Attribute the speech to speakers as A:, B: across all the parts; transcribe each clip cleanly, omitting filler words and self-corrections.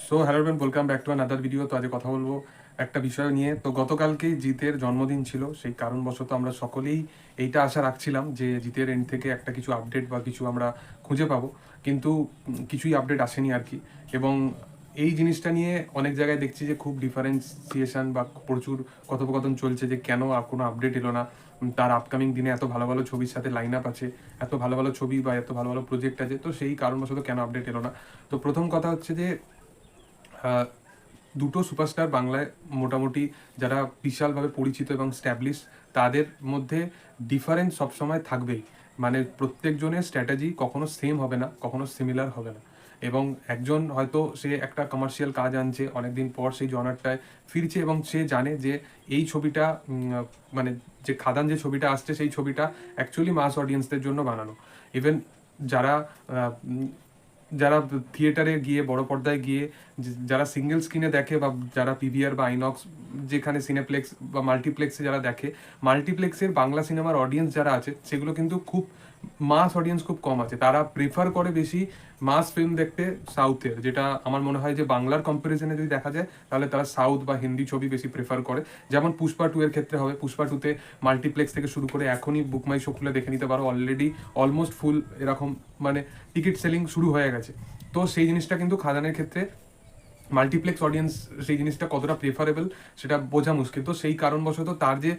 A: So hello everyone, welcome back to another video. তো আজ কথা বলবো একটা বিষয় নিয়ে। তো গতকালকেই জিতের জন্মদিন ছিল, সেই কারণবশত আমরা সকলেই এইটা আশা রাখছিলাম যে জিতের এন্ড থেকে একটা কিছু আপডেট বা কিছু আমরা খুঁজে পাবো, কিন্তু কিছুই আপডেট আসেনি আর কি। এবং এই জিনিসটা নিয়ে অনেক জায়গায় দেখছি যে খুব ডিফারেন্সিয়েশন বা প্রচুর কথোপকথন চলছে যে কেন আর কোনো আপডেট এলো না। তার আপকামিং দিনে এত ভালো ভালো ছবির সাথে লাইন আপ আছে, এত ভালো ভালো ছবি বা এত ভালো ভালো প্রজেক্ট আছে, তো সেই কারণবশত কেন আপডেট এলো না। তো প্রথম কথা হচ্ছে যে দুটো সুপারস্টার বাংলায় মোটামুটি যারা বিশালভাবে পরিচিত এবং স্ট্যাবলিশ, তাদের মধ্যে ডিফারেন্স সবসময় থাকবেই। মানে প্রত্যেকজনের স্ট্র্যাটেজি কখনো সেম হবে না, কখনো সিমিলার হবে না। এবং একজন হয়তো সে একটা কমার্শিয়াল কাজ আনছে, অনেকদিন পর সেই জনারটায় ফিরছে এবং সে জানে যে এই ছবিটা মানে যে খাদান যে ছবিটা আসছে সেই ছবিটা অ্যাকচুয়ালি মাস অডিয়েন্সদের জন্য বানানো। ইভেন যারা যারা থিয়েটারে গিয়ে বড় পর্দায় গিয়ে যারা সিঙ্গেল স্ক্রিনে দেখে বা যারা পিভিআর বা আইনক্স যেখানে সিনেপ্লেক্স বা মাল্টিপ্লেক্সে যারা দেখে, মাল্টিপ্লেক্সের বাংলা সিনেমার অডিয়েন্স যারা আছে সেগুলো কিন্তু খুব মাস অডিয়েন্স খুব কম আছে। তারা প্রেফার করে বেশি মাস ফিল্ম দেখতে সাউথের, যেটা আমার মনে হয় যে বাংলার কম্পারিজনে যদি দেখা যায় তাহলে তারা সাউথ বা হিন্দি ছবি বেশি প্রেফার করে। যেমন পুষ্পা 2 এর ক্ষেত্রে হবে, পুষ্পা 2তে মাল্টিপ্লেক্স থেকে শুরু করে এখনই বুকমাই শো খুলে দেখে নিতে পারো, অলরেডি অলমোস্ট ফুল এরকম মানে টিকিট সেলিং শুরু হয়ে গেছে। তো সেই জিনিসটা কিন্তু খাদানের ক্ষেত্রে মাল্টিপ্লেক্স অডিয়েন্স সেই জিনিসটা কতটা প্রেফারেবল সেটা বোঝা মুশকিল। তো সেই কারণবশত তার যে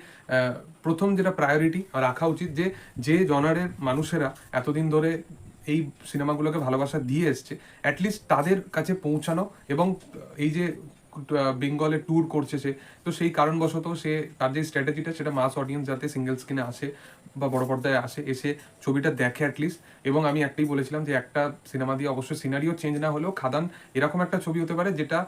A: প্রথম যেটা প্রায়োরিটি রাখা উচিত, যে যে জনারের মানুষেরা এতদিন ধরে এই সিনেমাগুলোকে ভালোবাসা দিয়ে এসছে, অ্যাটলিস্ট তাদের কাছে পৌঁছানো। এবং এই যে বেঙ্গলে ট্যুর করছে সে, তো সেই কারণবশত সে তার যে স্ট্র্যাটেজিটা সেটা মাস অডিয়েন্স যাতে সিঙ্গেল স্ক্রিনে আসে বা বড় পর্দায় আসে, এসে ছবিটা দেখে অ্যাটলিস্ট। এবং আমি একটাই বলেছিলাম যে একটা সিনেমা দিয়ে অবশ্যই সিনারিও চেঞ্জ না হলেও খাদান এরকম একটা ছবি হতে পারে যেটা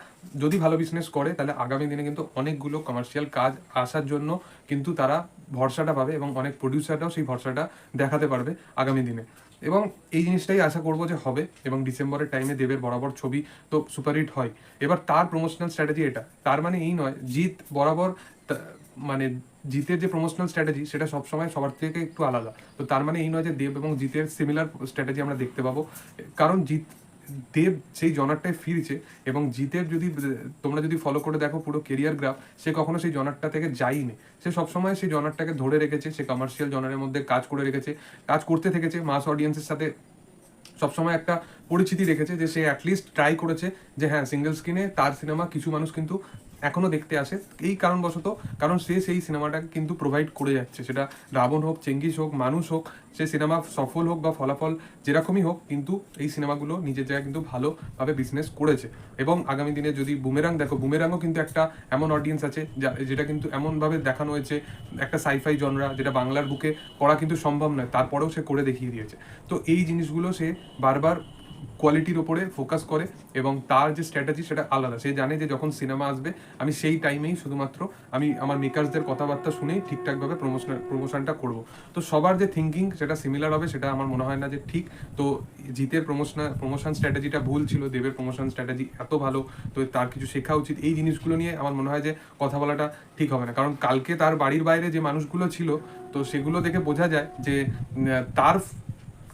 A: যদি ভালো বিজনেস করে তাহলে আগামী দিনে কিন্তু অনেকগুলো কমার্শিয়াল কাজ আসার জন্য কিন্তু তারা ভরসাটা পাবে এবং অনেক প্রডিউসাররাও সেই ভরসাটা দেখাতে পারবে আগামী দিনে। এবং এই জিনিসটাই আশা করবো যে হবে, এবং ডিসেম্বরের টাইমে দেবের বরাবর ছবি তো সুপারহিট হয়। এবার তার প্রমোশনাল স্ট্র্যাটেজি এটা, তার মানে এই নয় জিৎ বরাবর মানে জিতের যে প্রমোশনাল স্ট্র্যাটেজি সেটা সবসময় সবার থেকে একটু আলাদা। তো তার মানে এই নয় যে দেব এবং জিতের সিমিলার স্ট্র্যাটেজি আমরা দেখতে পাবো, কারণ দেব সেই জনারটায় ফিরছে। এবং জিতের যদি তোমরা যদি ফলো করে দেখো পুরো কেরিয়ার গ্রাফ, সে কখনো সেই জনারটা থেকে যায়নি। সে সবসময় সেই জনারটাকে ধরে রেখেছে, সে কমার্শিয়াল জনারের মধ্যে কাজ করে রেখেছে, কাজ করতে থেকেছে, মাস অডিয়েন্সের সাথে সবসময় একটা পরিচিতি রেখেছে, যে সে অ্যাটলিস্ট ট্রাই করেছে যে হ্যাঁ সিঙ্গেল স্ক্রিনে তার সিনেমা কিছু মানুষ কিন্তু এখনো দেখতে আসে। এই কারণবশত, কারণ সে সেই সিনেমাটাকে কিন্তু প্রোভাইড করে যাচ্ছে, সেটা রাবণ হোক, চেঙ্গিস হোক, মানুষ হোক, সে সিনেমা সফল হোক বা ফলাফল যেরকমই হোক, কিন্তু এই সিনেমাগুলো নিজের জায়গায় কিন্তু ভালোভাবে বিজনেস করেছে। এবং আগামী দিনে যদি বুমেরাং দেখো, বুমেরাংও কিন্তু একটা এমন অডিয়েন্স আছে যেটা কিন্তু এমনভাবে দেখানো হয়েছে, একটা সাইফাই জনরা যেটা বাংলার বুকে করা কিন্তু সম্ভব নয়, তারপরেও সে করে দেখিয়ে দিয়েছে। তো এই জিনিসগুলো সে বারবার কোয়ালিটির ওপরে ফোকাস করে এবং তার যে স্ট্র্যাটেজি সেটা আলাদা। সে জানে যে যখন সিনেমা আসবে আমি সেই টাইমেই শুধুমাত্র আমি আমার মেকার্সদের কথাবার্তা শুনেই ঠিকঠাকভাবে প্রমোশনটা করব। তো সবার যে থিঙ্কিং সেটা সিমিলার হবে সেটা আমার মনে হয় না যে ঠিক। তো জিতের প্রমোশন স্ট্র্যাটেজিটা ভুল ছিল, দেবের প্রমোশন স্ট্র্যাটেজি এত ভালো, তো তার কিছু শেখা উচিত। এই জিনিসগুলো নিয়ে আমার মনে হয় যে কথা বলাটা ঠিক হবে না, কারণ কালকে তার বাড়ির বাইরে যে মানুষগুলো ছিল, তো সেগুলো দেখে বোঝা যায় যে তার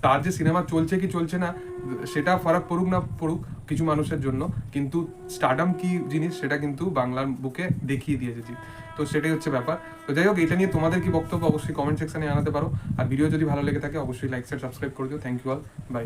A: তার যে সিনেমা চলছে কি চলছে না সেটা ফারাক পড়ুক না পড়ুক কিছু মানুষের জন্য, কিন্তু স্টারডাম কি জিনিস সেটা কিন্তু বাংলার বুকে দেখিয়ে দিয়েছে জিৎ। তো সেটাই হচ্ছে ব্যাপার। তো যাই হোক, এটা নিয়ে তোমাদের কি বক্তব্য অবশ্যই কমেন্ট সেকশনে জানাতে পারো। আর ভিডিও যদি ভালো লেগে থাকে অবশ্যই লাইক শেয়ার সাবস্ক্রাইব করে দিও। Thank you all, by.